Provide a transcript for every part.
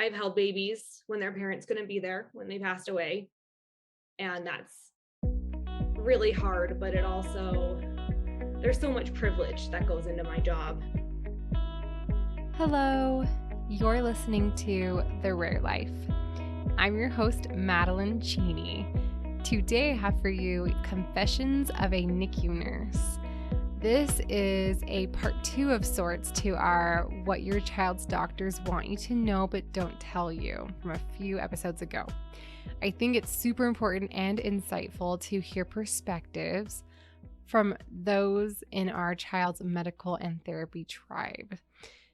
I've held babies when their parents couldn't be there when they passed away. And that's really hard, but there's so much privilege that goes into my job. Hello, you're listening to The Rare Life. I'm your host, Madeline Cheney. Today I have for you Confessions of a NICU Nurse. This is a part 2 of sorts to our What Your Child's Doctors Want You to Know But Don't Tell You from a few episodes ago. I think it's super important and insightful to hear perspectives from those in our child's medical and therapy tribe.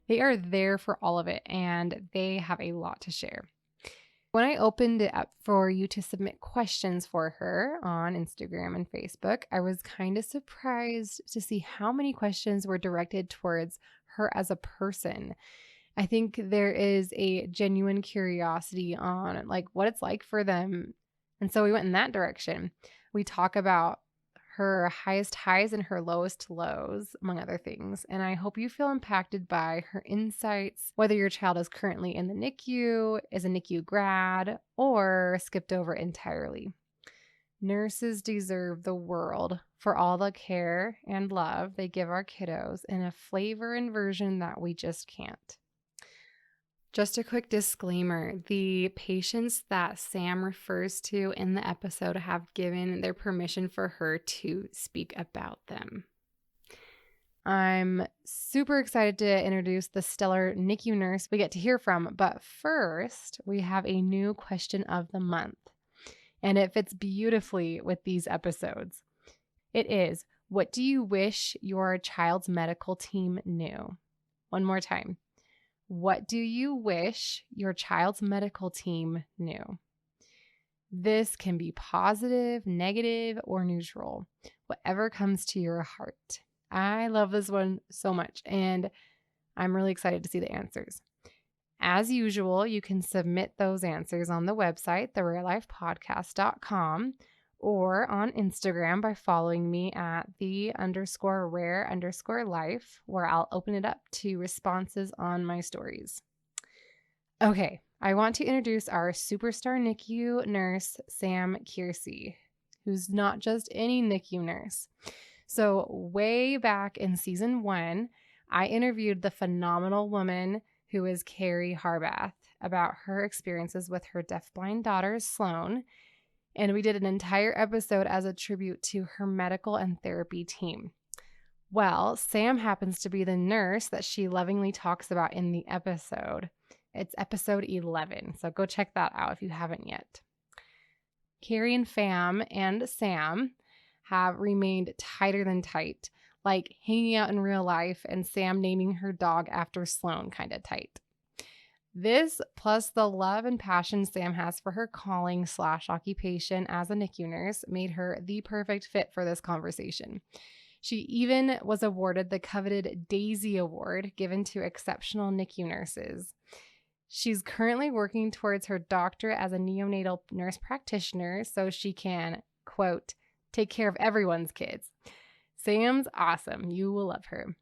They are there for all of it, and they have a lot to share. When I opened it up for you to submit questions for her on Instagram and Facebook, I was kind of surprised to see how many questions were directed towards her as a person. I think there is a genuine curiosity on what it's like for them. And so we went in that direction. We talk about her highest highs and her lowest lows, among other things. And I hope you feel impacted by her insights, whether your child is currently in the NICU, is a NICU grad, or skipped over entirely. Nurses deserve the world for all the care and love they give our kiddos in a flavor and version that we just can't. Just a quick disclaimer, the patients that Sam refers to in the episode have given their permission for her to speak about them. I'm super excited to introduce the stellar NICU nurse we get to hear from, but first, we have a new question of the month, and it fits beautifully with these episodes. It is, what do you wish your child's medical team knew? One more time. What do you wish your child's medical team knew? This can be positive, negative, or neutral, whatever comes to your heart. I love this one so much, and I'm really excited to see the answers. As usual, you can submit those answers on the website, therarelifepodcast.com, or on Instagram by following me at _rare_life, where I'll open it up to responses on my stories. Okay, I want to introduce our superstar NICU nurse, Sam Keirsey, who's not just any NICU nurse. So way back in season 1, I interviewed the phenomenal woman who is Carrie Harbath about her experiences with her deafblind daughter, Sloan. And we did an entire episode as a tribute to her medical and therapy team. Well, Sam happens to be the nurse that she lovingly talks about in the episode. It's episode 11, so go check that out if you haven't yet. Carrie and Fam and Sam have remained tighter than tight, like hanging out in real life and Sam naming her dog after Sloan kind of tight. This, plus the love and passion Sam has for her calling/occupation as a NICU nurse, made her the perfect fit for this conversation. She even was awarded the coveted Daisy Award given to exceptional NICU nurses. She's currently working towards her doctorate as a neonatal nurse practitioner so she can, quote, take care of everyone's kids. Sam's awesome. You will love her.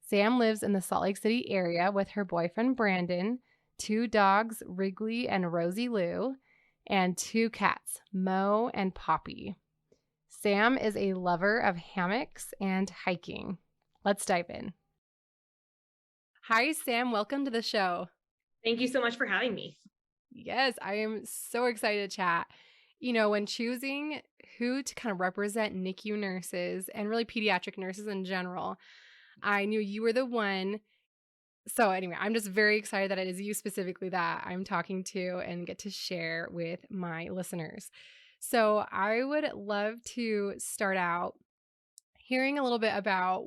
Sam lives in the Salt Lake City area with her boyfriend, Brandon, 2 dogs, Wrigley and Rosie Lou, and 2 cats, Mo and Poppy. Sam is a lover of hammocks and hiking. Let's dive in. Hi, Sam. Welcome to the show. Thank you so much for having me. Yes, I am so excited to chat. You know, when choosing who to kind of represent NICU nurses and really pediatric nurses in general, I knew you were the one. So anyway, I'm just very excited that it is you specifically that I'm talking to and get to share with my listeners. So I would love to start out hearing a little bit about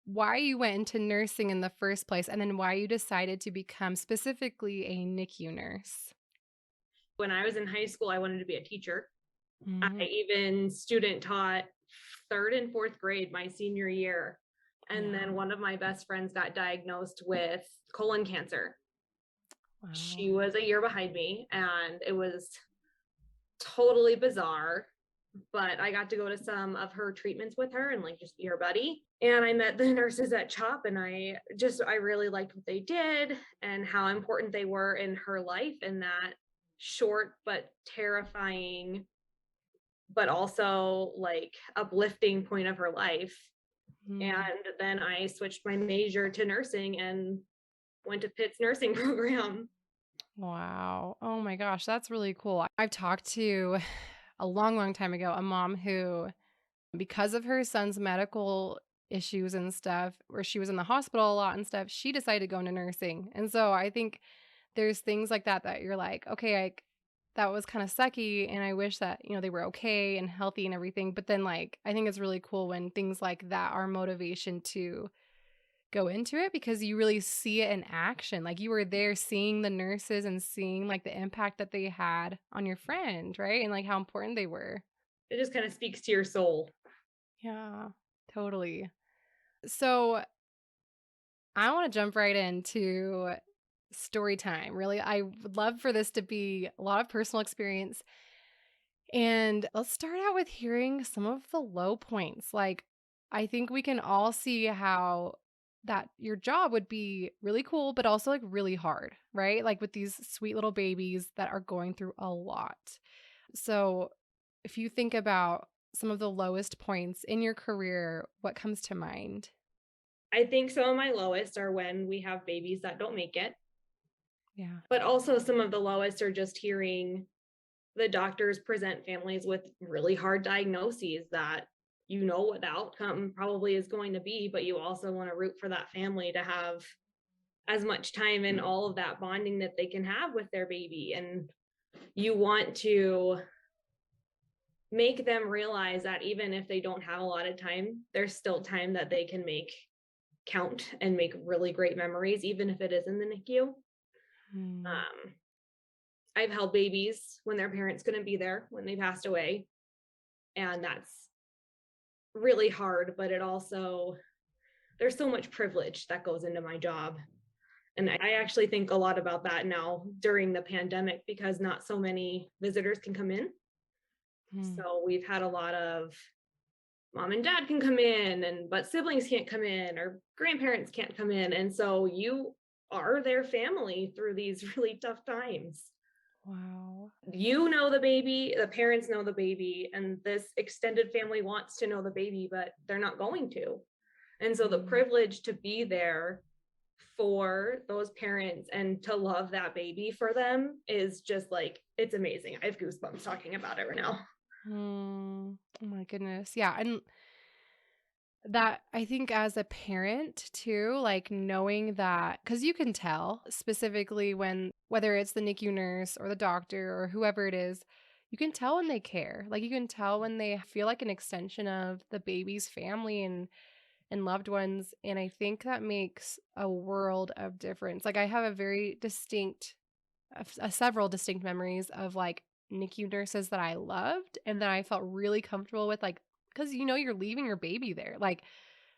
why you went into nursing in the first place and then why you decided to become specifically a NICU nurse. When I was in high school, I wanted to be a teacher. Mm-hmm. I even student taught 3rd and 4th grade my senior year. And then one of my best friends got diagnosed with colon cancer. Wow. She was a year behind me, and it was totally bizarre. but I got to go to some of her treatments with her and like just be her buddy. And I met the nurses at CHOP and I really liked what they did and how important they were in her life in that short but terrifying, but also like uplifting point of her life. Mm. And then I switched my major to nursing and went to Pitt's nursing program. Wow. Oh my gosh, that's really cool. I've talked to a long, long time ago a mom who, because of her son's medical issues and stuff, where she was in the hospital a lot and stuff, she decided to go into nursing. And so I think there's things like that that you're like, okay, that was kind of sucky. And I wish that, they were okay and healthy and everything. But then, like, I think it's really cool when things like that are motivation to go into it because you really see it in action. Like you were there seeing the nurses and seeing like the impact that they had on your friend, right? And like how important they were. It just kind of speaks to your soul. Yeah, totally. So I want to jump right into story time. Really, I would love for this to be a lot of personal experience. And let's start out with hearing some of the low points. Like, I think we can all see how that your job would be really cool, but also like really hard, right? Like with these sweet little babies that are going through a lot. So, if you think about some of the lowest points in your career, what comes to mind? I think some of my lowest are when we have babies that don't make it, Yeah. but also some of the lowest are just hearing the doctors present families with really hard diagnoses that you know what the outcome probably is going to be, but you also want to root for that family to have as much time and all of that bonding that they can have with their baby. And you want to make them realize that even if they don't have a lot of time, there's still time that they can make count and make really great memories, even if it is in the NICU. Mm. Um, I've held babies when their parents couldn't be there when they passed away. And that's really hard, but it also, there's so much privilege that goes into my job. And I actually think a lot about that now during the pandemic because not so many visitors can come in. Mm. So we've had a lot of mom and dad can come in and but siblings can't come in or grandparents can't come in. And so you are their family through these really tough times. Wow. You know the baby, the parents know the baby, and this extended family wants to know the baby, but they're not going to. And so the Mm. privilege to be there for those parents and to love that baby for them is just like, it's amazing. I have goosebumps talking about it right now. Mm. Oh my goodness. Yeah. And that I think as a parent too, like knowing that, because you can tell specifically when, whether it's the NICU nurse or the doctor or whoever it is, you can tell when they care. Like you can tell when they feel like an extension of the baby's family and loved ones. And I think that makes a world of difference. Like I have a very distinct, several distinct memories of like NICU nurses that I loved and that I felt really comfortable with, like, because you're leaving your baby there. Like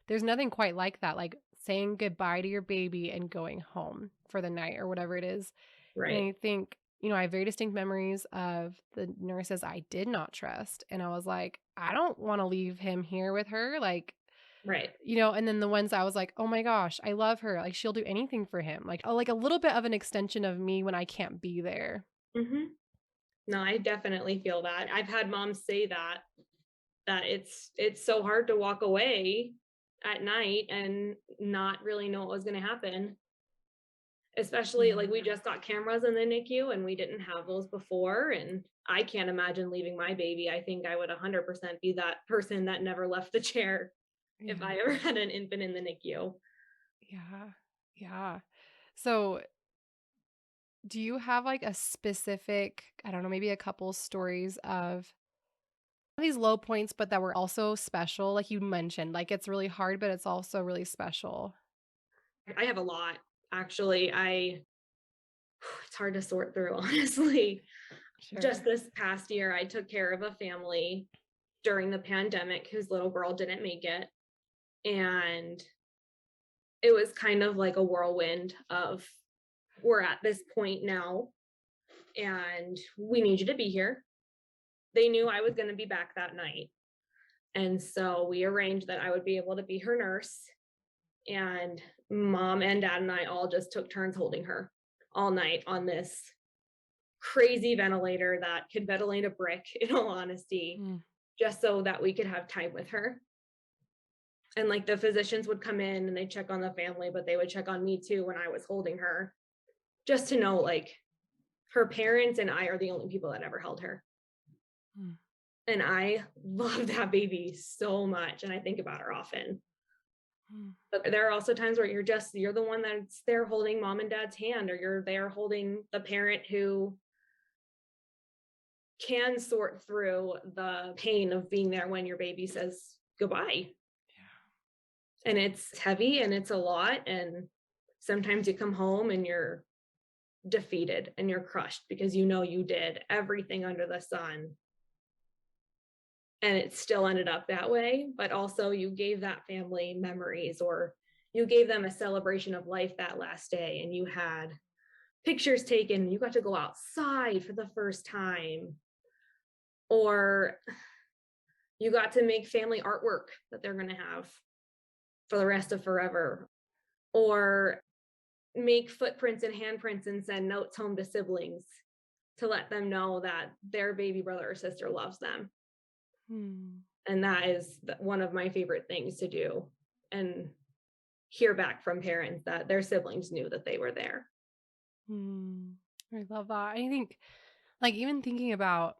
there's nothing quite like that, like saying goodbye to your baby and going home for the night or whatever it is. And Right. I think, I have very distinct memories of the nurses I did not trust. And I was like, I don't want to leave him here with her. Like, Right. and then the ones I was like, oh my gosh, I love her. Like, she'll do anything for him. Like a little bit of an extension of me when I can't be there. Hmm. No, I definitely feel that. I've had moms say that it's so hard to walk away at night and not really know what was going to happen. Especially like Yeah. we just got cameras in the NICU and we didn't have those before. And I can't imagine leaving my baby. I think I would 100% be that person that never left the chair if Yeah. I ever had an infant in the NICU. Yeah. Yeah. So, do you have like a specific, I don't know, maybe a couple stories of these low points, but that were also special? Like you mentioned, like it's really hard, but it's also really special. I have a lot actually. I it's hard to sort through honestly. Just Sure. this past year I took care of a family during the pandemic whose little girl didn't make it, and it was kind of like a whirlwind of we're at this point now and we need you to be here. they knew I was going to be back that night. And so we arranged that I would be able to be her nurse. And mom and dad and I all just took turns holding her all night on this crazy ventilator that could ventilate a brick, in all honesty, Mm. just so that we could have time with her. And like the physicians would come in and they check on the family, but they would check on me too when I was holding her, just to know like her parents and I are the only people that ever held her. Mm. And I love that baby so much. And I think about her often. Mm. But there are also times where you're the one that's there holding mom and dad's hand, or you're there holding the parent who can sort through the pain of being there when your baby says goodbye. Yeah. And it's heavy and it's a lot. And sometimes you come home and you're defeated and you're crushed because you know you did everything under the sun. And it still ended up that way. But also, you gave that family memories, or you gave them a celebration of life that last day. And you had pictures taken, and you got to go outside for the first time. Or you got to make family artwork that they're going to have for the rest of forever. Or make footprints and handprints and send notes home to siblings to let them know that their baby brother or sister loves them. Mm. And that is one of my favorite things to do, and hear back from parents that their siblings knew that they were there. Mm. I love that. I think, like, even thinking about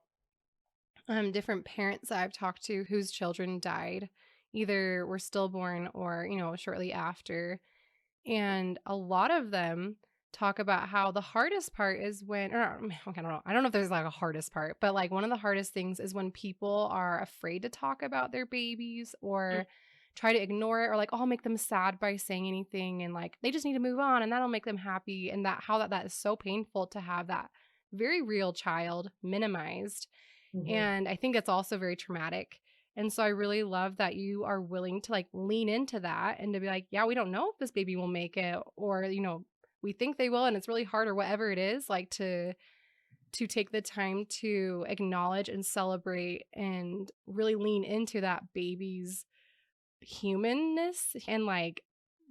different parents that I've talked to whose children died, either were stillborn or, shortly after. And a lot of them talk about how the hardest part is when, or I don't know. I don't know if there's like a hardest part, but like one of the hardest things is when people are afraid to talk about their babies or try to ignore it, or like, oh, I'll make them sad by saying anything. And like, they just need to move on and that'll make them happy. And that is so painful to have that very real child minimized. Mhm. And I think it's also very traumatic. And so I really love that you are willing to like lean into that and to be like, yeah, we don't know if this baby will make it, or, we think they will and it's really hard, or whatever it is, like to take the time to acknowledge and celebrate and really lean into that baby's humanness and like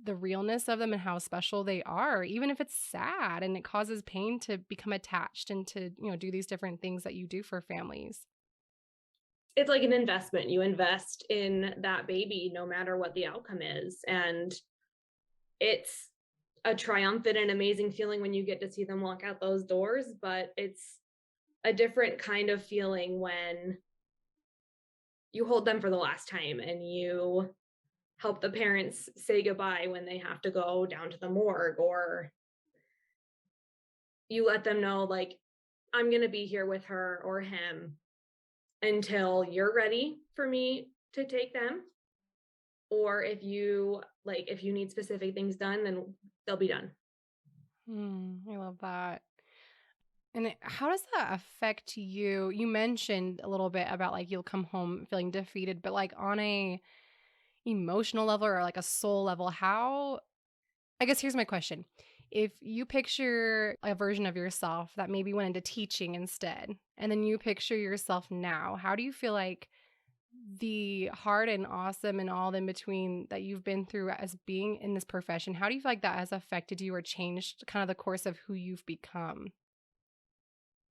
the realness of them and how special they are, even if it's sad and it causes pain to become attached and to, do these different things that you do for families. It's like an investment. You invest in that baby no matter what the outcome is. And it's a triumphant and amazing feeling when you get to see them walk out those doors, but it's a different kind of feeling when you hold them for the last time and you help the parents say goodbye when they have to go down to the morgue, or you let them know, like, I'm going to be here with her or him until you're ready for me to take them. Or if you need specific things done, then they'll be done. I love that. And how does that affect you? You mentioned a little bit about like you'll come home feeling defeated, but like on a emotional level or like a soul level, how, I guess here's my question. If you picture a version of yourself that maybe went into teaching instead, and then you picture yourself now, how do you feel like the hard and awesome and all in between that you've been through as being in this profession, how do you feel like that has affected you or changed kind of the course of who you've become?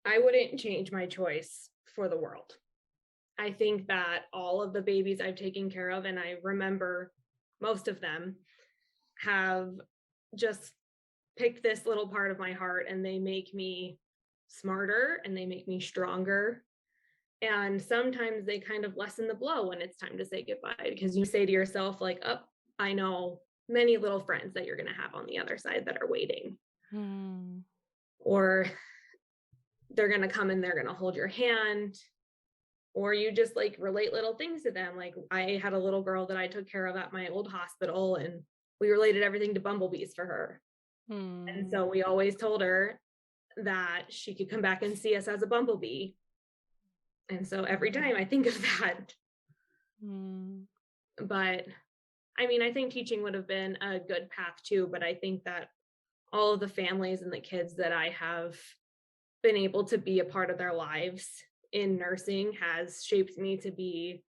I wouldn't change my choice for the world. I think that all of the babies I've taken care of, and I remember most of them, have just picked this little part of my heart, and they make me smarter and they make me stronger. And sometimes they kind of lessen the blow when it's time to say goodbye, because you say to yourself, like, oh, I know many little friends that you're going to have on the other side that are waiting. Hmm. Or they're going to come and they're going to hold your hand, or you just like relate little things to them. Like, I had a little girl that I took care of at my old hospital, and we related everything to bumblebees for her. And Hmm. so we always told her that she could come back and see us as a bumblebee. And so every time I think of that. Hmm. But I mean, I think teaching would have been a good path too, but I think that all of the families and the kids that I have been able to be a part of their lives in nursing has shaped me to be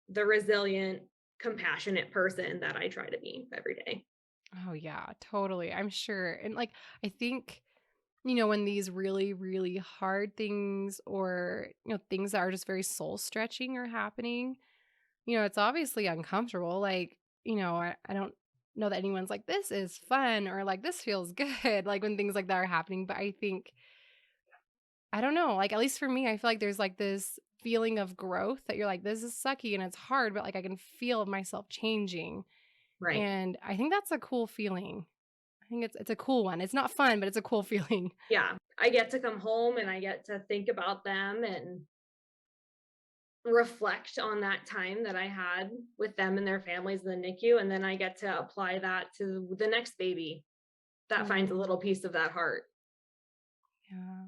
the resilient, compassionate person that I try to be every day. Oh yeah, totally. I'm sure. And like I think when these really, really hard things or, things that are just very soul stretching are happening, it's obviously uncomfortable. Like, I don't know that anyone's like, this is fun or like, this feels good, like when things like that are happening. But I think, I don't know, like, at least for me, I feel like there's like this feeling of growth that you're like, this is sucky and it's hard, but like I can feel myself changing. Right. And I think that's a cool feeling. I think it's a cool one. It's not fun, but it's a cool feeling. Yeah. I get to come home and I get to think about them and reflect on that time that I had with them and their families in the NICU. And then I get to apply that to the next baby that finds a Mm, little piece of that heart yeah.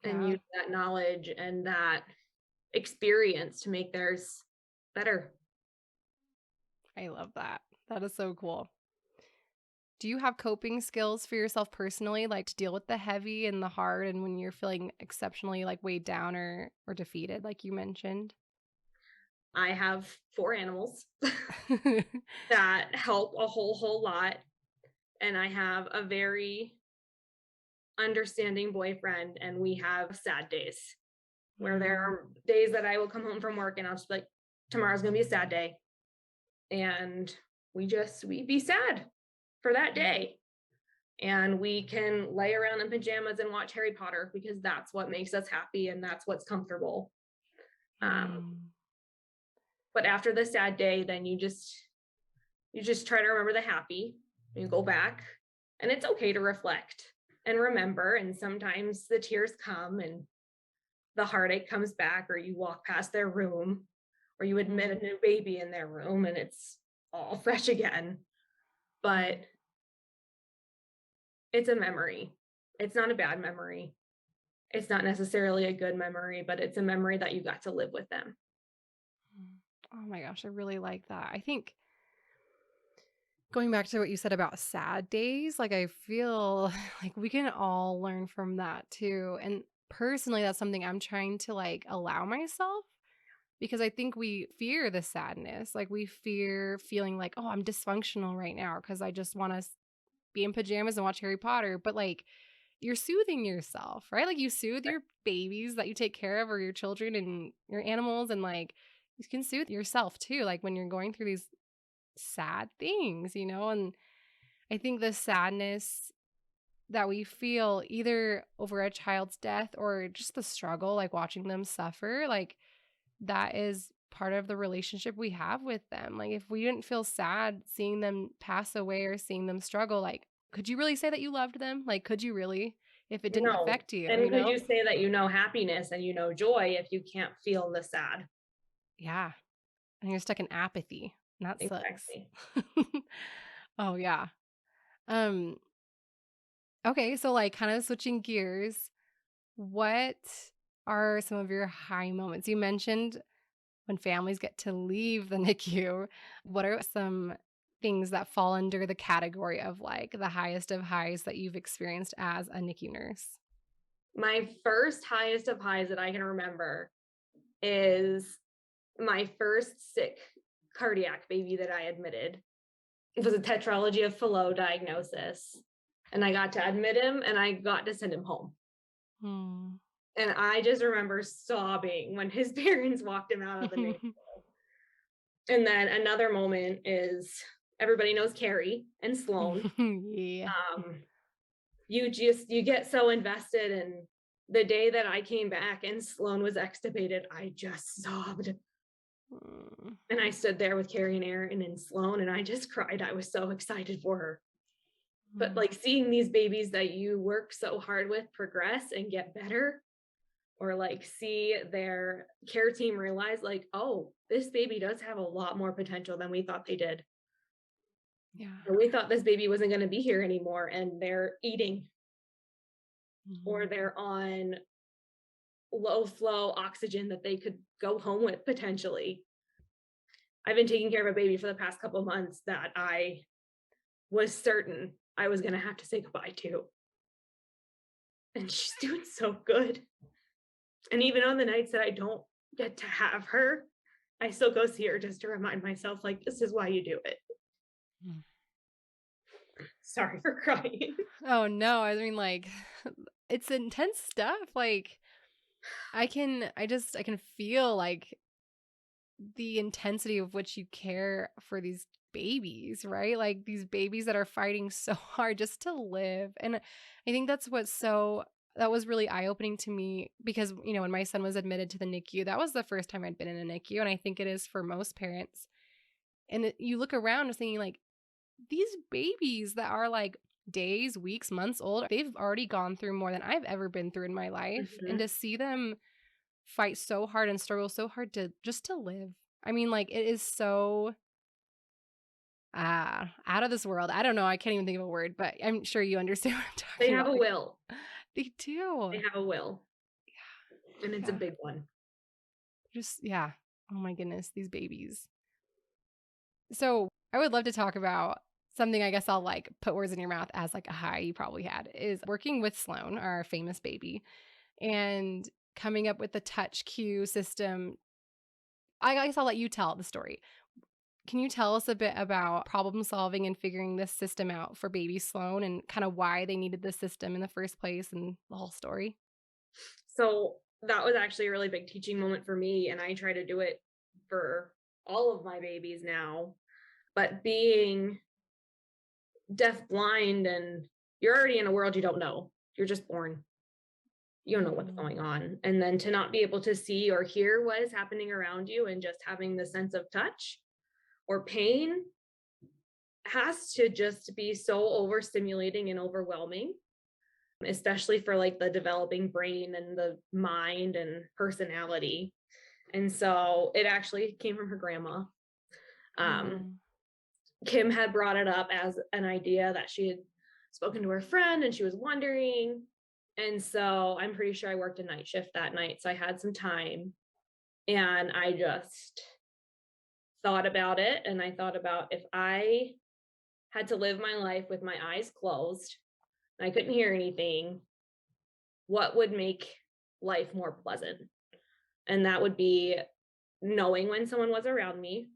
and Yeah. use that knowledge and that experience to make theirs better. I love that. That is so cool. Do you have coping skills for yourself personally, like to deal with the heavy and the hard and when you're feeling exceptionally like weighed down or defeated, like you mentioned? I have 4 animals that help a whole lot, and I have a very understanding boyfriend, and we have sad days where there Mm, are days that I will come home from work and I'll just be like, tomorrow's gonna be a sad day. And we be sad for that day. And we can lay around in pajamas and watch Harry Potter because that's what makes us happy and that's what's comfortable. Um, mm, but after the sad day, then you just try to remember the happy. You go back, and it's okay to reflect and remember. And sometimes the tears come and the heartache comes back, or you walk past their room, or you admit mm, a new baby in their room, and it's all fresh again. But mm, it's a memory. It's not a bad memory. It's not necessarily a good memory, but it's a memory that you got to live with them. mm. Oh my gosh, I really like that. I think going back to what you said about sad days, like I feel like we can all learn from that too. And personally, that's something I'm trying to like allow myself because I think we fear the sadness. Like we fear feeling like, oh, I'm dysfunctional right now because I just want to be in pajamas and watch Harry Potter. But like you're soothing yourself, right? Like you soothe your babies that you take care of or your children and your animals and like you can soothe yourself too, like when you're going through these sad things, and I think the sadness that we feel either over a child's death or just the struggle, like watching them suffer, like that is part of the relationship we have with them. Like if we didn't feel sad seeing them pass away or seeing them struggle, like could you really say that you loved them? Like could you really if it didn't No. affect you, And could you say that you know happiness and you know joy if you can't feel the sad? Yeah. And you're stuck in apathy. And that sucks. Exactly. Oh yeah. Um okay, so like kind of switching gears, what are some of your high moments? You mentioned when families get to leave the NICU. What are some things that fall under the category of like the highest of highs that you've experienced as a NICU nurse? My first highest of highs that I can remember is my first sick cardiac baby that I admitted. It was a tetralogy of Fallot diagnosis. And I got to admit him and I got to send him home. Hmm. And I just remember sobbing when his parents walked him out of the NICU. And then another moment is everybody knows Carrie and Sloan. Yeah. Um, you get so invested, and the day that I came back and Sloan was extubated, I just sobbed. Mm, And I stood there with Carrie and Aaron and Sloan and I just cried. I was so excited for her. But mm. like seeing these babies that you work so hard with progress and get better, or like see their care team realize like, oh, this baby does have a lot more potential than we thought they did. Yeah. Or we thought this baby wasn't going to be here anymore and they're eating, or Mhm. they're on low flow oxygen that they could go home with potentially. I've been taking care of a baby for the past couple of months that I was certain I was going to have to say goodbye to. And she's doing so good. And even on the nights that I don't get to have her, I still go see her just to remind myself, like, this is why you do it. Mm. Sorry for crying. Oh no, I mean like it's intense stuff. Like I can feel like the intensity of which you care for these babies, right? Like these babies that are fighting so hard just to live. And I think that was really eye-opening to me because, when my son was admitted to the NICU, that was the first time I'd been in a NICU, and I think it is for most parents. And you look around and thinking like these babies that are like days, weeks, months old, they've already gone through more than I've ever been through in my life. And Mhm. to see them fight so hard and struggle so hard to just to live. I mean, like it is so out of this world. I don't know. I can't even think of a word, but I'm sure you understand what I'm They talking have about. a Like will. they do. They have a will, and it's a Yeah. big one. Just yeah. Oh my goodness, these babies. So I would love to talk about something I guess I'll like put words in your mouth as like a high you probably had is working with Sloan, our famous baby, and coming up with the touch cue system. I guess I'll let you tell the story. Can you tell us a bit about problem solving and figuring this system out for baby Sloan and kind of why they needed this system in the first place and the whole story? So that was actually a really big teaching moment for me, and I try to do it for all of my babies now. But being deaf blind, and you're already in a world you don't know. You're just born. You don't know what's Mhm. going on. And then to not be able to see or hear what is happening around you and just having the sense of touch or pain has to just be so overstimulating and overwhelming, especially for like the developing brain and the mind and personality. And so it actually came from her grandma. Um, Mhm. Kim had brought it up as an idea that she had spoken to her friend and she was wondering. And so I'm pretty sure I worked a night shift that night. So I had some time and I just thought about it. And I thought about if I had to live my life with my eyes closed and I couldn't hear anything, what would make life more pleasant? And that would be knowing when someone was around me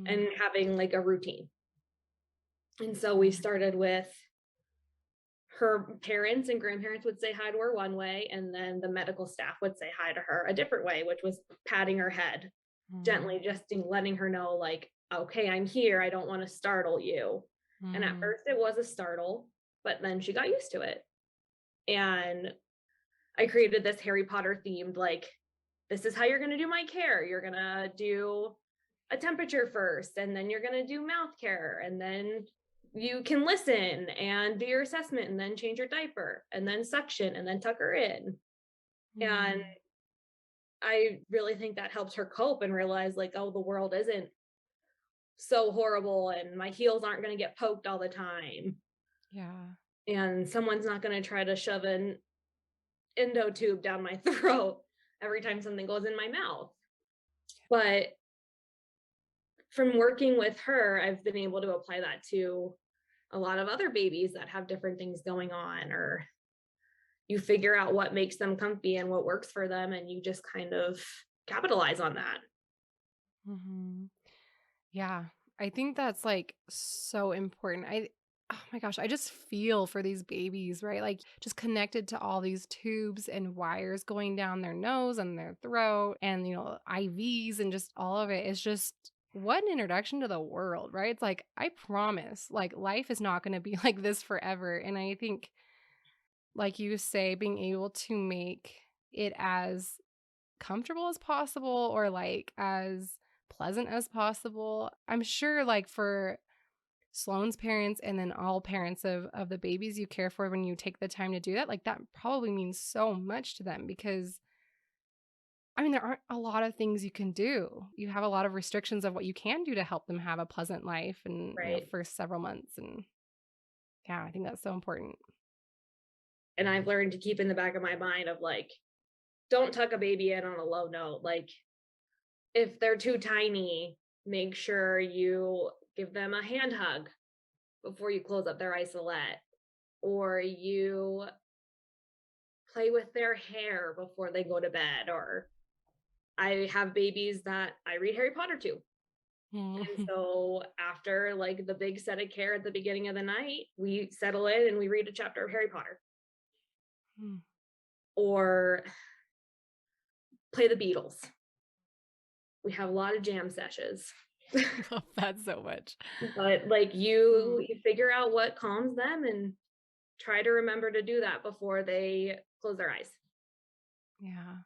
and Mhm. having like a routine. And so we Mhm. started with her parents and grandparents would say hi to her one way, and then the medical staff would say hi to her a different way, which was patting her head Mhm. gently, just letting her know, like, okay, I'm here. I don't want to startle you. And at Mhm. first it was a startle, but then she got used to it. And I created this Harry Potter themed, like, this is how you're going to do my care. You're going to do a temperature first, and then you're going to do mouth care, and then you can listen and do your assessment, and then change your diaper, and then suction, and then tuck her in. And Mhm. I really think that helps her cope and realize, like, oh, the world isn't so horrible, and my heels aren't going to get poked all the time. Yeah. And someone's not going to try to shove an endo tube down my throat every time something goes in my mouth. But from working with her, I've been able to apply that to a lot of other babies that have different things going on, or you figure out what makes them comfy and what works for them, and you just kind of capitalize on that. Mhm. Yeah. I think that's like so important. Oh my gosh, I just feel for these babies, right? Like just connected to all these tubes and wires going down their nose and their throat and IVs and just all of it is just what an introduction to the world, right? It's like I promise, like life is not going to be like this forever. And I think like you say being able to make it as comfortable as possible or like as pleasant as possible. I'm sure like for Sloane's parents and then all parents of the babies you care for when you take the time to do that, like that probably means so much to them because I mean there aren't a lot of things you can do. You have a lot of restrictions of what you can do to help them have a pleasant life and Right. first several months and yeah, I think that's so important. And I've learned to keep in the back of my mind of like, don't tuck a baby in on a low note. Like, if they're too tiny, make sure you give them a hand hug before you close up their isolette, or you play with their hair before they go to bed, or I have babies that I read Harry Potter to. And Mm. so after like the big set of care at the beginning of the night, we settle in and we read a chapter of Harry Potter Mm. or play the Beatles. We have a lot of jam sessions. Love that so much. But like Mm. you figure out what calms them and try to remember to do that before they close their eyes. Yeah.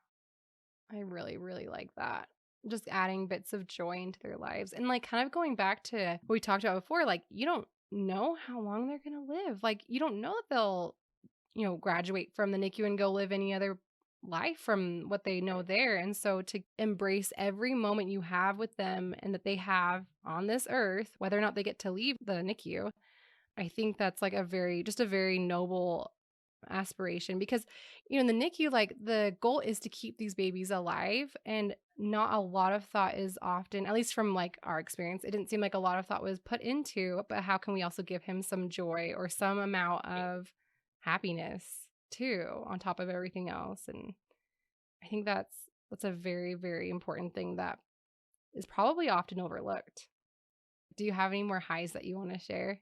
I really, really like that. Just adding bits of joy into their lives. And like kind of going back to what we talked about before, like you don't know how long they're going to live. Like you don't know that they'll, graduate from the NICU and go live any other life from what they know there. And so to embrace every moment you have with them and that they have on this earth, whether or not they get to leave the NICU, I think that's like just a very noble aspiration because, in the NICU, like the goal is to keep these babies alive and not a lot of thought is often, at least from like our experience, it didn't seem like a lot of thought was put into, but how can we also give him some joy or some amount of happiness too, on top of everything else. And I think that's a very, very important thing that is probably often overlooked. Do you have any more highs that you want to share?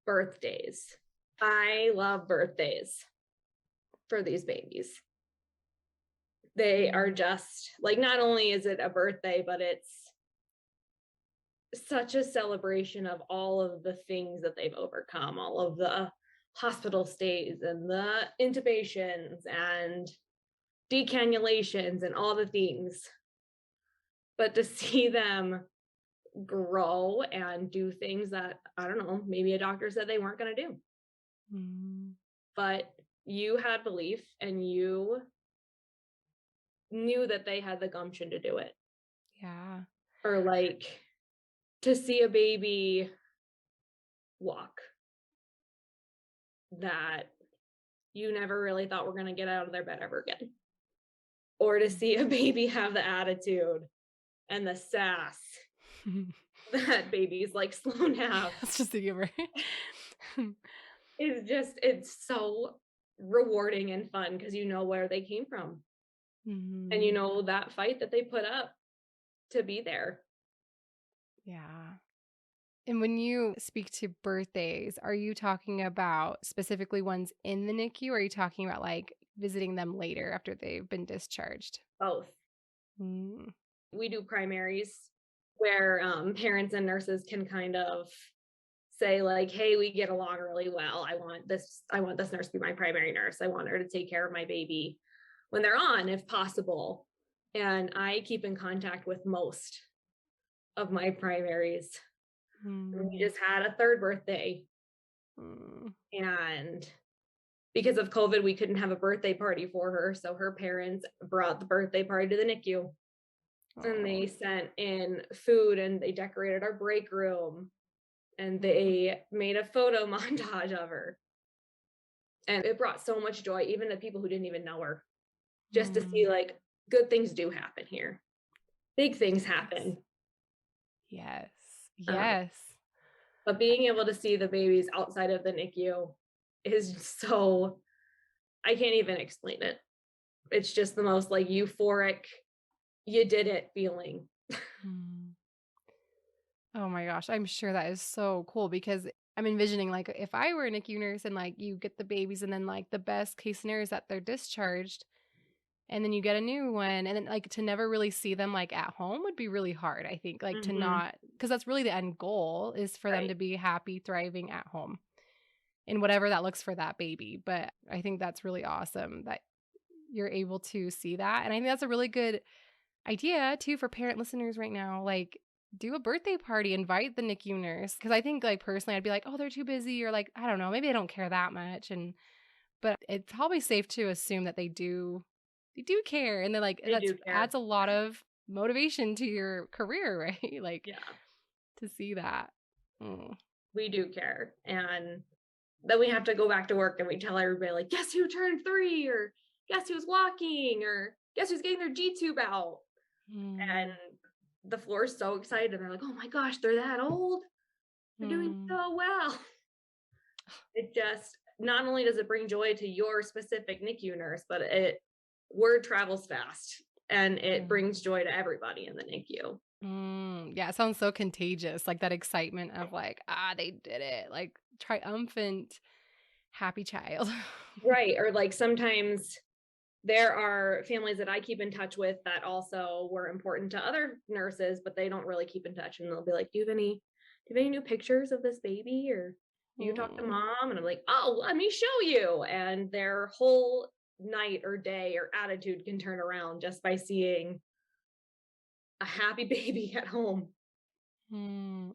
Birthdays. I love birthdays for these babies. They are Mm. just like, not only is it a birthday, but it's such a celebration of all of the things that they've overcome, all of the hospital stays and the intubations and decannulations and all the things. But to see them grow and do things that, I don't know, maybe a doctor said they weren't going to do, Mm. but you had belief and you knew that they had the gumption to do it. Yeah. Or like to see a baby walk that you never really thought were going to get out of their bed ever again. Or to see a baby have the attitude and the sass that babies like Sloan have. That's just the humor. It's so rewarding and fun because you know where they came from and you Mhm. know that fight that they put up to be there. Yeah. And when you speak to birthdays, are you talking about specifically ones in the NICU, or are you talking about like visiting them later after they've been discharged? Both. Mm. We do primaries where parents and nurses can kind of say like, hey, we get along really well. I want this nurse to be my primary nurse. I want her to take care of my baby when they're on, if possible. And I keep in contact with most of my primaries. We Mm. just had a third birthday, Mm. and because of COVID, we couldn't have a birthday party for her. So her parents brought the birthday party to the NICU, and Oh. they sent in food and they decorated our break room and they made a photo montage of her. And it brought so much joy, even to people who didn't even know her, just to see Mm. like good things do happen here. Big things Yes. happen. Yes. Um, Yes. but being able to see the babies outside of the NICU is so, I can't even explain it. It's just the most like euphoric, you did it feeling. Mm. Oh my gosh, I'm sure that is so cool because I'm envisioning like if I were a NICU nurse and like you get the babies and then like the best case scenario is that they're discharged and then you get a new one and then like to never really see them like at home would be really hard, I think. Like to Mhm. not, because that's really the end goal is for them Right. to be happy, thriving at home in whatever that looks for that baby. But I think that's really awesome that you're able to see that. And I think that's a really good idea too for parent listeners right now. Like, do a birthday party, invite the NICU nurse. Cause I think, like, personally, I'd be like, oh, they're too busy, or like, I don't know, maybe I don't care that much. But it's probably safe to assume that they do care. And then, like, They that's do adds care. a lot of motivation to your career, right? Like, Yeah, to see that. Mm. we do care. And then we have to go back to work and we tell everybody, like, guess who turned 3? Or guess who's walking? Or guess who's getting their G tube out? And Mm. the floor is so excited. They're like, oh my gosh, they're that old. They're doing Mm. so well. It just, not only does it bring joy to your specific NICU nurse, but word travels fast and it Mm. brings joy to everybody in the NICU. Yeah, it sounds so contagious, like that excitement of like, they did it, like triumphant, happy child. Right. Or like sometimes there are families that I keep in touch with that also were important to other nurses, but they don't really keep in touch. And they'll be like, do you have any new pictures of this baby? Or do you talk to Mm. mom? And I'm like, oh, let me show you. And their whole night or day or attitude can turn around just by seeing a happy baby at home.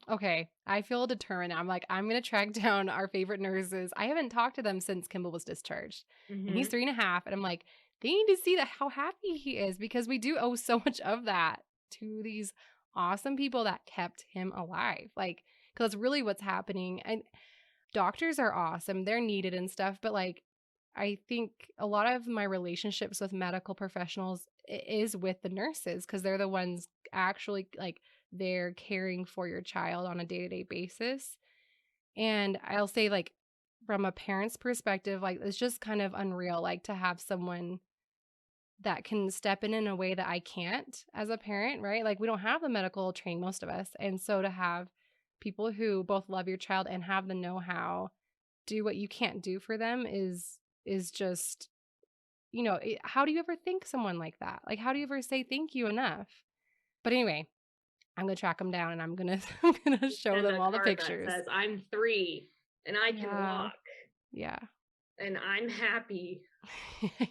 Okay, I feel determined. I'm like, I'm gonna track down our favorite nurses. I haven't talked to them since Kimball was discharged, and he's Hmm. 3.5. And I'm like, they need to see that how happy he is because we do owe so much of that to these awesome people that kept him alive. Like, because that's really what's happening. And doctors are awesome; they're needed and stuff. But like, I think a lot of my relationships with medical professionals is with the nurses because they're the ones actually like they're caring for your child on a day-to-day basis. And I'll say like from a parent's perspective, like it's just kind of unreal like to have someone that can step in a way that I can't as a parent, right? Like we don't have the medical training most of us. And so to have people who both love your child and have the know-how do what you can't do for them is just how do you ever thank someone like that? Like how do you ever say thank you enough? But anyway, I'm gonna track them down and I'm gonna I'm gonna show Send them a all the card that pictures. says, I'm 3 and I can Yeah. walk Yeah. and I'm happy.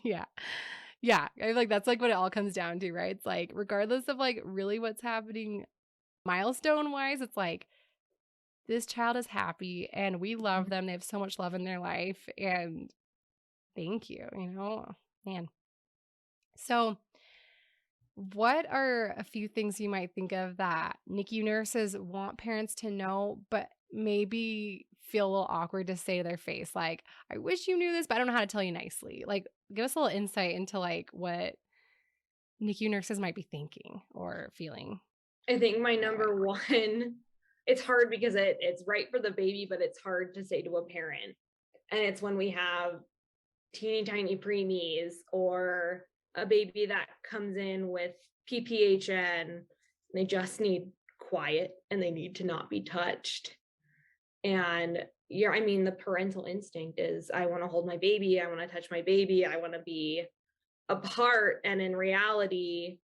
Yeah. Yeah. I feel like that's like what it all comes down to, right? It's like regardless of like really what's happening milestone wise, it's like this child is happy and we love them. They have so much love in their life and thank you, man. So what are a few things you might think of that NICU nurses want parents to know, but maybe feel a little awkward to say to their face? Like, I wish you knew this, but I don't know how to tell you nicely. Like, give us a little insight into like what NICU nurses might be thinking or feeling I think my that way. number one, it's hard because it's right for the baby, but it's hard to say to a parent. And it's when we have teeny tiny preemies or a baby that comes in with PPHN, they just need quiet and they need to not be touched. And yeah, I mean, the parental instinct is I want to hold my baby, I want to touch my baby, I want to be apart. And in reality,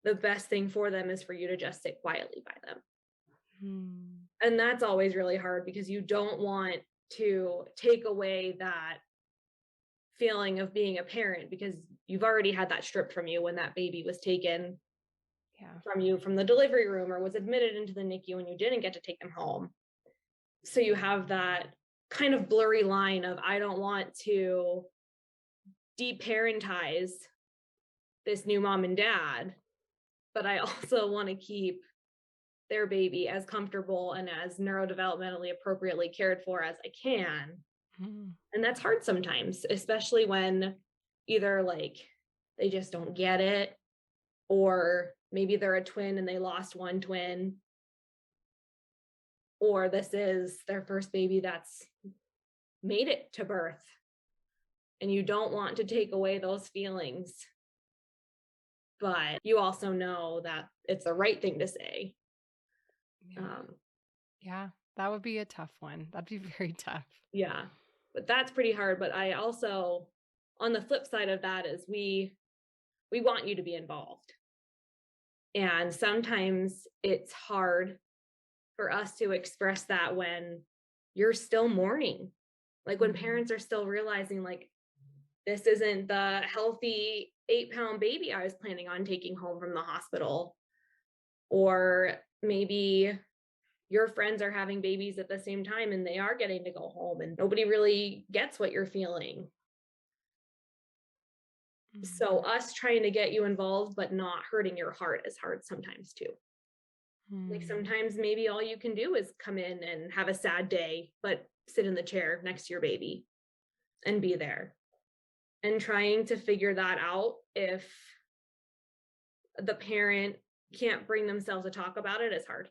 the best thing for them is for you to just sit quietly by them. Hmm. And that's always really hard because you don't want to take away that feeling of being a parent because you've already had that stripped from you when that baby was taken Yeah. from you from the delivery room or was admitted into the NICU and you didn't get to take them home. So you have that kind of blurry line of I don't want to deparentize this new mom and dad, but I also want to keep their baby as comfortable and as neurodevelopmentally appropriately cared for as I can. Hmm. And that's hard sometimes, especially when either like they just don't get it, or maybe they're a twin and they lost one twin, or this is their first baby that's made it to birth. And you don't want to take away those feelings, but you also know that it's the right thing to say. Yeah. Um, Yeah. That would be a tough one. That'd be very tough. yeah, but that's pretty hard. But I also, on the flip side of that, is we want you to be involved. And sometimes it's hard for us to express that when you're still mourning. Like when Mhm. parents are still realizing, like, this isn't the healthy 8-pound baby I was planning on taking home from the hospital. Or maybe your friends are having babies at the same time and they are getting to go home and nobody really gets what you're feeling. So, Mhm. us trying to get you involved, but not hurting your heart is hard sometimes too. Like Hmm. sometimes maybe all you can do is come in and have a sad day, but sit in the chair next to your baby and be there. And trying to figure that out if the parent can't bring themselves to talk about it is hard.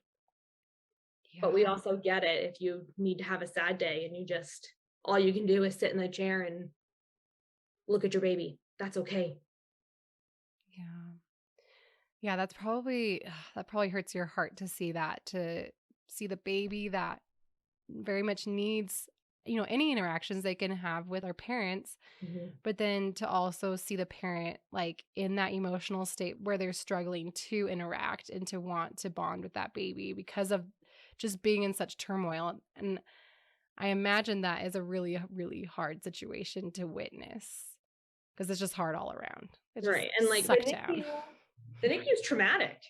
But we Yeah. also get it if you need to have a sad day and you just all you can do is sit in the chair and look at your baby. That's okay. Yeah. Yeah, that probably hurts your heart to see that, to see the baby that very much needs, any interactions they can have with our parents, Mhm. but then to also see the parent like in that emotional state where they're struggling to interact and to want to bond with that baby because of just being in such turmoil. And I imagine that is a really, really hard situation to witness because it's just hard all around. It's just Right. And like suck down. The NICU is traumatic.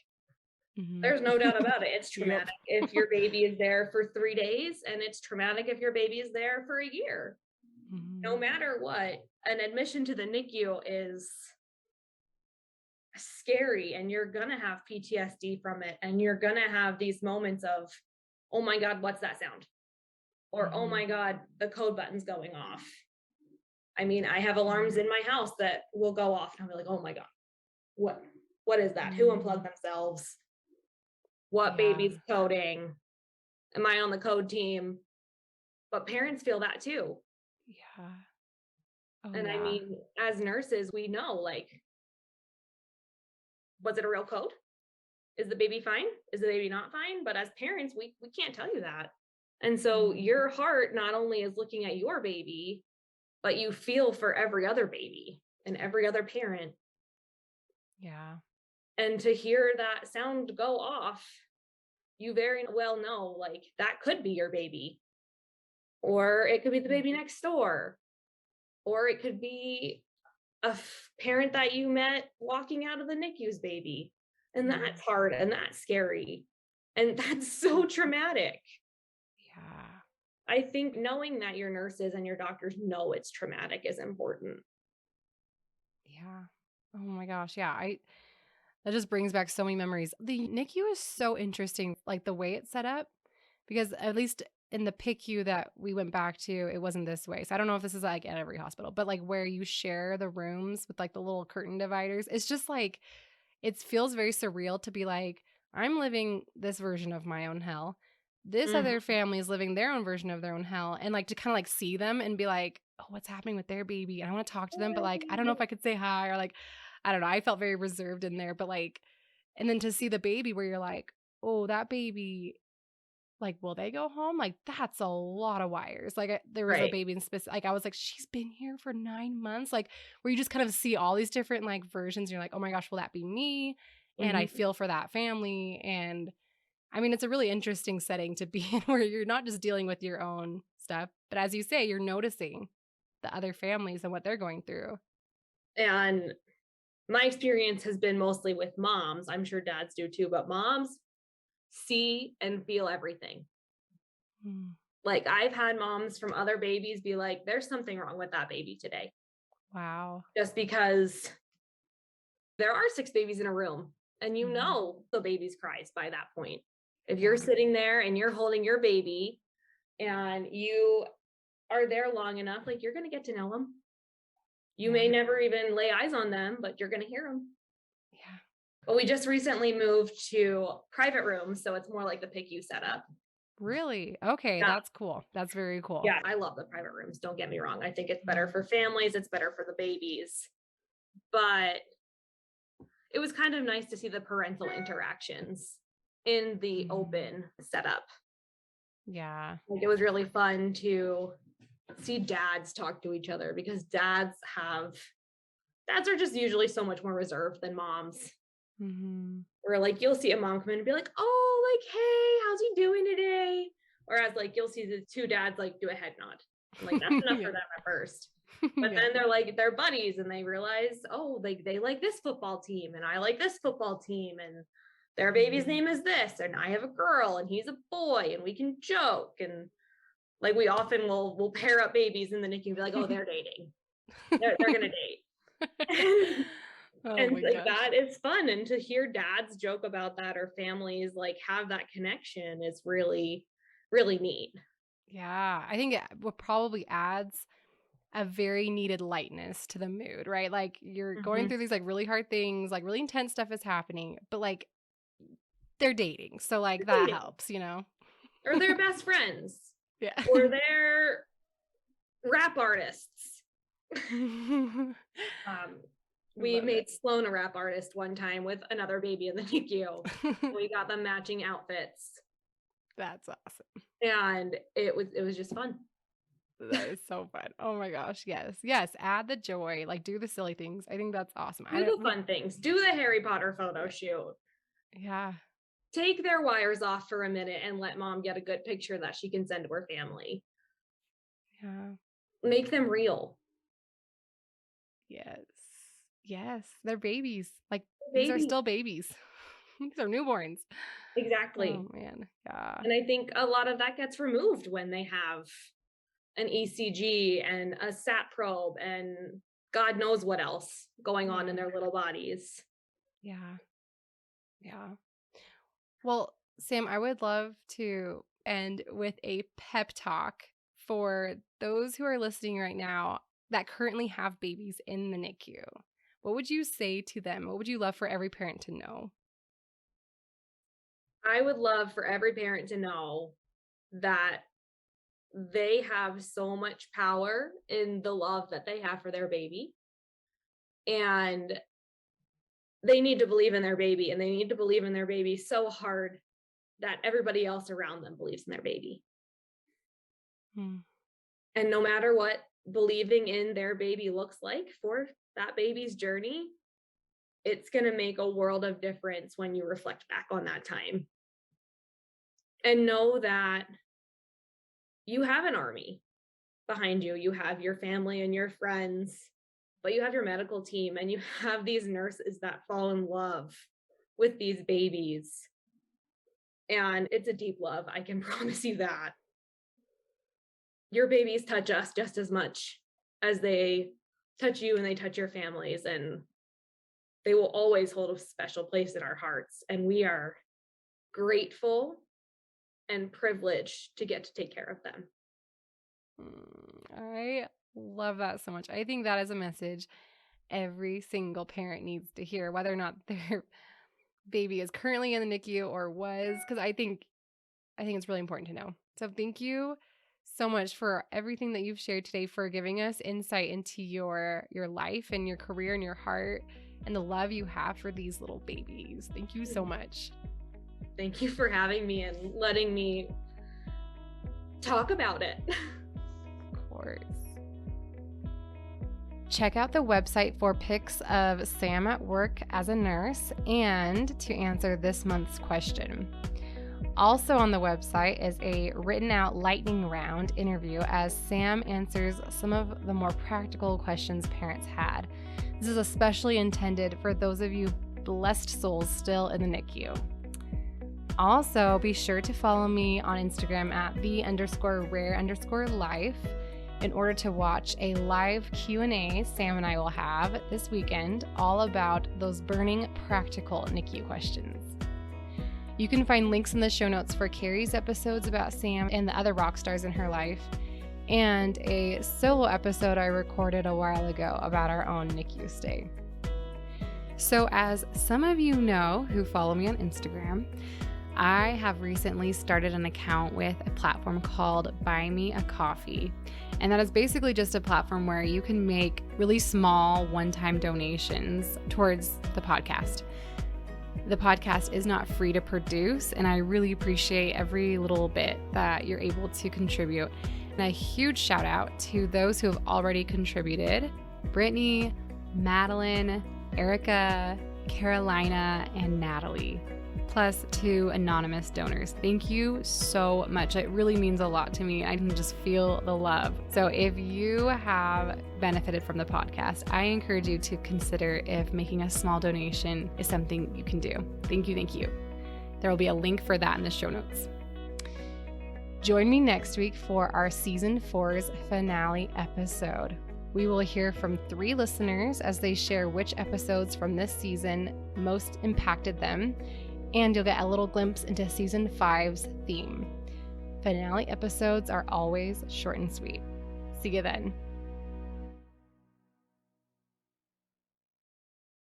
Mhm. There's no doubt about it. It's Yep. traumatic if your baby is there for 3 days, and it's traumatic if your baby is there for a year. No Mhm. matter what, an admission to the NICU is scary, and you're going to have PTSD from it. And you're going to have these moments of, oh my God, what's that sound? Or, oh Mhm. my God, the code button's going off. I mean, I have alarms in my house that will go off, and I'll be like, oh my God, what, what is that? Who unplugged Mhm. themselves? What Yeah. baby's coding? Am I on the code team? But parents feel that too. Yeah. Oh, And I yeah. mean, as nurses, we know, like, was it a real code? Is the baby fine? Is the baby not fine? But as parents, we can't tell you that. And so Mhm. your heart not only is looking at your baby, but you feel for every other baby and every other parent. Yeah. And to hear that sound go off, you very well know, like, that could be your baby, or it could be the baby Mhm. next door, or it could be a parent that you met walking out of the NICU's baby. And that's Mhm. hard and that's scary. And that's so traumatic. Yeah. I think knowing that your nurses and your doctors know it's traumatic is important. Yeah. Oh my gosh. Yeah. That just brings back so many memories. The NICU is so interesting, like the way it's set up, because at least in the PICU that we went back to, it wasn't this way. So I don't know if this is like at every hospital, but like where you share the rooms with like the little curtain dividers, it's just like it feels very surreal to be like, I'm living this version of my own hell. This other Mhm. family is living their own version of their own hell. And like to kind of like see them and be like, oh, what's happening with their baby? And I want to talk to them, but like, I don't know if I could say hi or like, I don't know. I felt very reserved in there, but like, and then to see the baby where you're like, oh, that baby, like, will they go home? Like, that's a lot of wires. Like, there was a Right. baby in specific. Like, I was like, she's been here for 9 months. Like, where you just kind of see all these different like versions. And you're like, oh my gosh, will that be me? And I Mhm. feel for that family. And I mean, it's a really interesting setting to be in where you're not just dealing with your own stuff, but as you say, you're noticing the other families and what they're going through. And my experience has been mostly with moms. I'm sure dads do too, but moms see and feel everything. Mm. Like, I've had moms from other babies be like, there's something wrong with that baby today. Wow. Just because there are 6 babies in a room, and you Hmm. know the baby's cries by that point. If you're Yeah. sitting there and you're holding your baby and you are there long enough, like, you're gonna get to know them. You may Yeah. never even lay eyes on them, but you're gonna hear them. Yeah. But we just recently moved to private rooms, so it's more like the PICU setup. Really? Okay. Yeah, That's cool. That's very cool. yeah, I love the private rooms, don't get me wrong. I think it's better Mhm. for families, it's better for the babies, but it was kind of nice to see the parental interactions in the Mhm. open setup. Yeah. Like, it was really fun to see dads talk to each other, because dads are just usually so much more reserved than moms. Mhm. Or like, you'll see a mom come in and be like, "Oh, like, hey, how's he doing today?" Whereas like you'll see the two dads like do a head nod. I'm like, that's enough for Yeah. them at first. But Yeah. then they're buddies, and they realize, oh, like, they like this football team and I like this football team, and their baby's Mhm. name is this, and I have a girl and he's a boy, and we can joke. And like, we often will pair up babies in the NICU and be like, oh, they're dating. They're gonna date. Oh And my like, gosh. that is fun. And to hear dads joke about that, or families like have that connection, is really, really neat. Yeah, I think it what probably adds a very needed lightness to the mood, right? Like you're going Mhm. through these like really hard things, like really intense stuff is happening, but like they're dating. So like that Dating. helps, you know? Or they're best friends, Yeah. or they're Rap artists. We made Sloan a rap artist one time with another baby in the NICU. We got them matching outfits. That's awesome. And it was just fun. That is so fun. Oh my gosh. Yes. Yes. Add the joy. Like, do the silly things. I think that's awesome. Do the fun things. Do the Harry Potter photo shoot. Yeah. Take their wires off for a minute and let mom get a good picture that she can send to her family. Yeah. Make them real. Yes. Yes. They're babies. Like, Babies. these are still babies. These are newborns. Exactly. Oh man. Yeah. And I think a lot of that gets removed when they have an ECG and a SAT probe and God knows what else going on in their little bodies. Yeah. Yeah. Well, Sam, I would love to end with a pep talk for those who are listening right now that currently have babies in the NICU. What would you say to them? What would you love for every parent to know? I would love for every parent to know that they have so much power in the love that they have for their baby. And they need to believe in their baby, and they need to believe in their baby so hard that everybody else around them believes in their baby. And no matter what believing in their baby looks like for that baby's journey, it's going to make a world of difference when you reflect back on that time. And know that you have an army behind you. You have your family and your friends, but you have your medical team, and you have these nurses that fall in love with these babies. And it's a deep love. I can promise you that. Your babies touch us just as much as they touch you and they touch your families. And they will always hold a special place in our hearts. And we are grateful and privileged to get to take care of them. I love that so much. I think that is a message every single parent needs to hear, whether or not their baby is currently in the NICU or was, because I think it's really important to know. So thank you so much for everything that you've shared today, for giving us insight into your life and your career and your heart and the love you have for these little babies. Thank you so much. Thank you for having me and letting me talk about it. Of course. Check out the website for pics of Sam at work as a nurse and to answer this month's question. Also on the website is a written out lightning round interview as Sam answers some of the more practical questions parents had. This is especially intended for those of you blessed souls still in the NICU. Also, be sure to follow me on Instagram at the_rare_life in order to watch a live Q&A Sam and I will have this weekend all about those burning practical NICU questions. You can find links in the show notes for Carrie's episodes about Sam and the other rock stars in her life, and a solo episode I recorded a while ago about our own NICU stay. So as some of you know who follow me on Instagram, I have recently started an account with a platform called Buy Me a Coffee. And that is basically just a platform where you can make really small one-time donations towards the podcast. The podcast is not free to produce, and I really appreciate every little bit that you're able to contribute. And a huge shout out to those who have already contributed: Brittany, Madeline, Erica, Carolina, and Natalie, plus 2 anonymous donors. Thank you so much. It really means a lot to me. I can just feel the love. So if you have benefited from the podcast, I encourage you to consider if making a small donation is something you can do. Thank you. Thank you. There will be a link for that in the show notes. Join me next week for our season 4's finale episode. We will hear from 3 listeners as they share which episodes from this season most impacted them, and you'll get a little glimpse into season 5's theme. Finale episodes are always short and sweet. See you then.